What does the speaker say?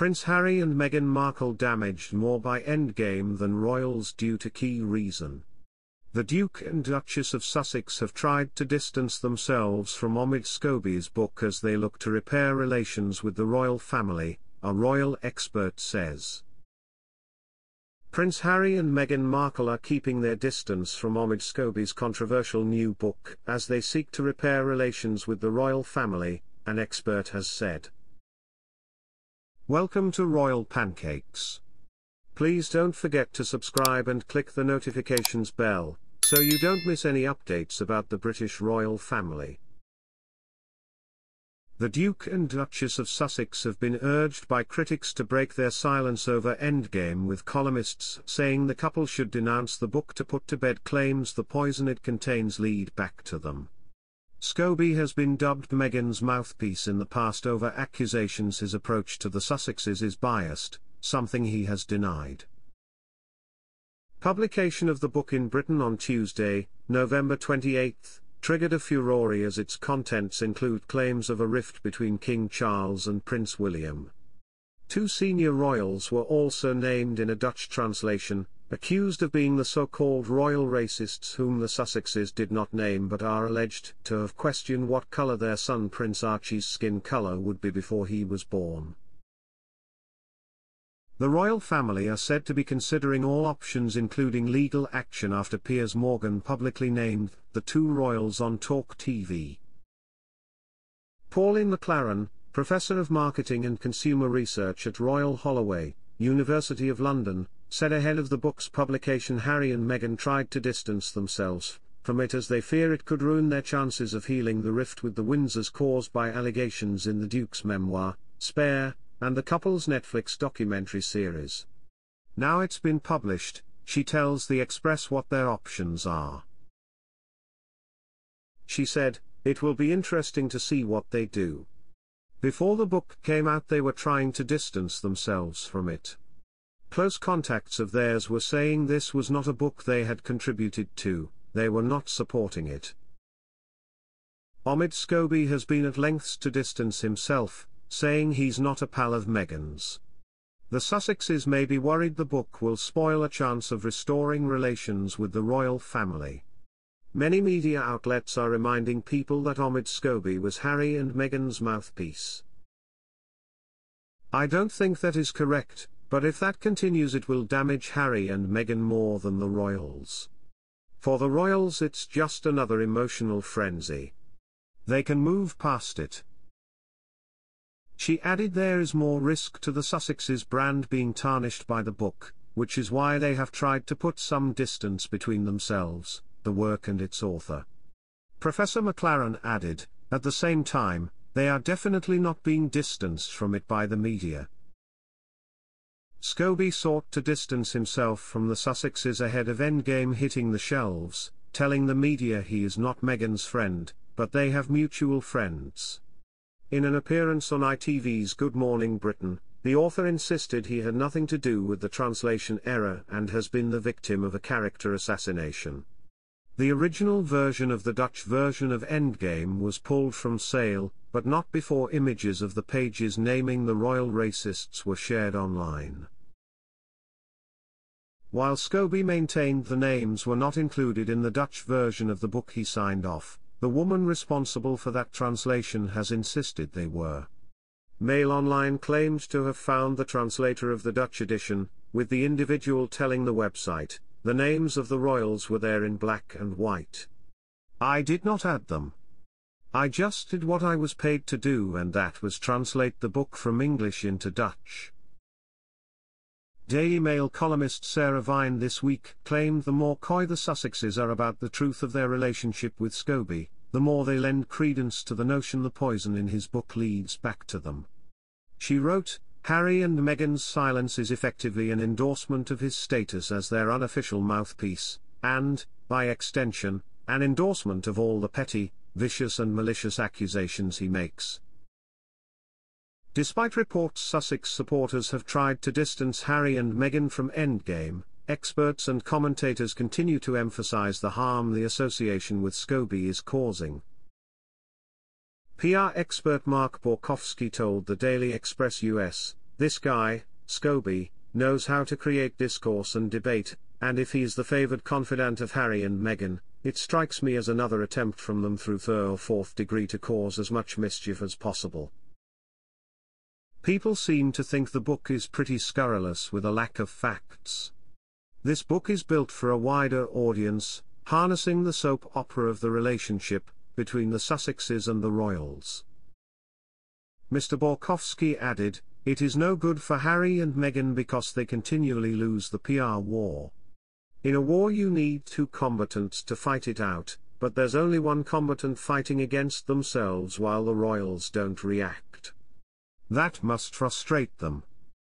Prince Harry and Meghan Markle damaged more by Endgame than royals due to key reason. The Duke and Duchess of Sussex have tried to distance themselves from Omid Scobie's book as they look to repair relations with the royal family, a royal expert says. Prince Harry and Meghan Markle are keeping their distance from Omid Scobie's controversial new book as they seek to repair relations with the royal family, an expert has said. Welcome to Royal Pancakes. Please don't forget to subscribe and click the notifications bell, so you don't miss any updates about the British royal family. The Duke and Duchess of Sussex have been urged by critics to break their silence over Endgame, with columnists saying the couple should denounce the book to put to bed claims the poison it contains lead back to them. Scobie has been dubbed Meghan's mouthpiece in the past over accusations his approach to the Sussexes is biased, something he has denied. Publication of the book in Britain on Tuesday, November 28, triggered a furore as its contents include claims of a rift between King Charles and Prince William. Two senior royals were also named in a Dutch translation, accused of being the so-called royal racists whom the Sussexes did not name but are alleged to have questioned what colour their son Prince Archie's skin colour would be before he was born. The royal family are said to be considering all options including legal action after Piers Morgan publicly named the two royals on TalkTV. Pauline McLaren, Professor of Marketing and Consumer Research at Royal Holloway, University of London, said ahead of the book's publication Harry and Meghan tried to distance themselves from it as they fear it could ruin their chances of healing the rift with the Windsors caused by allegations in the Duke's memoir, Spare, and the couple's Netflix documentary series. Now it's been published, she tells The Express what their options are. She said, "It will be interesting to see what they do. Before the book came out they were trying to distance themselves from it. Close contacts of theirs were saying this was not a book they had contributed to, they were not supporting it." Omid Scobie has been at lengths to distance himself, saying he's not a pal of Meghan's. The Sussexes may be worried the book will spoil a chance of restoring relations with the royal family. Many media outlets are reminding people that Omid Scobie was Harry and Meghan's mouthpiece. "I don't think that is correct, but if that continues it will damage Harry and Meghan more than the royals. For the royals it's just another emotional frenzy. They can move past it." She added there is more risk to the Sussexes' brand being tarnished by the book, which is why they have tried to put some distance between themselves, the work and its author. Professor McLaren added, at the same time, they are definitely not being distanced from it by the media. Scobie sought to distance himself from the Sussexes ahead of Endgame hitting the shelves, telling the media he is not Meghan's friend, but they have mutual friends. In an appearance on ITV's Good Morning Britain, the author insisted he had nothing to do with the translation error and has been the victim of a character assassination. The original version of the Dutch version of Endgame was pulled from sale, but not before images of the pages naming the royal racists were shared online. While Scobie maintained the names were not included in the Dutch version of the book he signed off, the woman responsible for that translation has insisted they were. Mail Online claimed to have found the translator of the Dutch edition, with the individual telling the website, the names of the royals were there in black and white. "I did not add them. I just did what I was paid to do, and that was translate the book from English into Dutch." Daily Mail columnist Sarah Vine this week claimed the more coy the Sussexes are about the truth of their relationship with Scobie, the more they lend credence to the notion the poison in his book leads back to them. She wrote, "Harry and Meghan's silence is effectively an endorsement of his status as their unofficial mouthpiece, and, by extension, an endorsement of all the petty, vicious and malicious accusations he makes." Despite reports Sussex supporters have tried to distance Harry and Meghan from Endgame, experts and commentators continue to emphasize the harm the association with Scobie is causing. PR expert Mark Borkowski told the Daily Express US, This guy, Scobie, knows how to create discourse and debate, and if he's the favoured confidant of Harry and Meghan, it strikes me as another attempt from them through third or fourth degree to cause as much mischief as possible. People seem to think the book is pretty scurrilous with a lack of facts. This book is built for a wider audience, harnessing the soap opera of the relationship between the Sussexes and the royals. Mr. Borkowski added, "It is no good for Harry and Meghan because they continually lose the PR war. In a war you need two combatants to fight it out, but there's only one combatant fighting against themselves while the royals don't react. That must frustrate them."